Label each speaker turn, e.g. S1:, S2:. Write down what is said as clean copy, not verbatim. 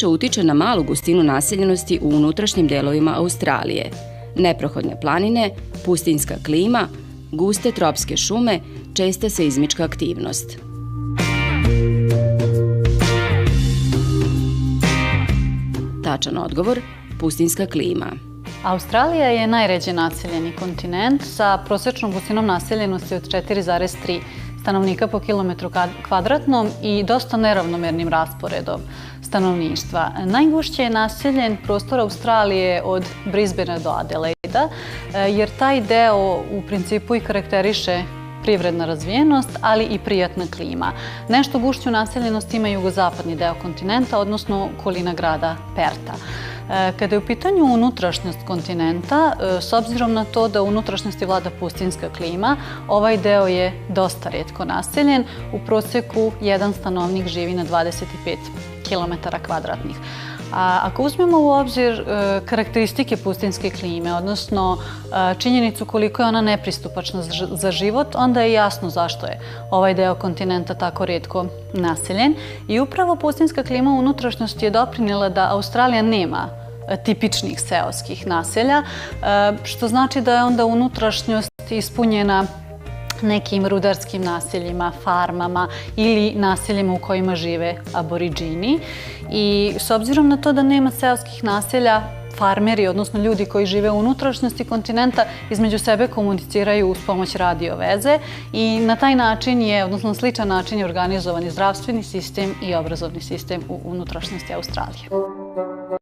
S1: najviše utiče na malu gustinu naseljenosti u unutrašnjim delovima Australije, neprohodne planine, pustinjska klima, guste tropske šume, česta seizmička aktivnost. Tačan odgovor – pustinjska klima.
S2: Australija je najređe naseljeni kontinent sa prosječnom gustinom naseljenosti od 4,3 stanovnika po kilometru kvadratnom i dosta neravnomernim rasporedom stanovništva. Najgušće je naseljen prostor Australije od Brisbanea do Adelaida, jer taj deo u principu i karakteriše privredna razvijenost, ali i prijatna klima. Nešto gušću naseljenost ima jugozapadni deo kontinenta, odnosno okolina grada Perta. Kada je u pitanju unutrašnjost kontinenta, s obzirom na to da u unutrašnjosti vlada pustinjska klima, ovaj deo je dosta retko naseljen. U prosjeku jedan stanovnik živi na 25 km kvadratnih. Ako uzmemo u obzir karakteristike pustinjske klime, odnosno činjenicu koliko je ona nepristupačna za život, onda je jasno zašto je ovaj deo kontinenta tako retko naseljen. I upravo pustinjska klima u unutrašnjosti je doprinijela da Australija nema tipičnih seoskih naselja, što znači da je onda unutrašnjost ispunjena nekim rudarskim naseljima, farmama ili naseljima u kojima žive aboriđini. I s obzirom na to da nema seoskih naselja, farmeri, odnosno ljudi koji žive u unutrašnjosti kontinenta, između sebe komuniciraju uz pomoć radio veze i na taj način je, odnosno na sličan način je organizovan i zdravstveni sistem i obrazovni sistem u unutrašnjosti Australije.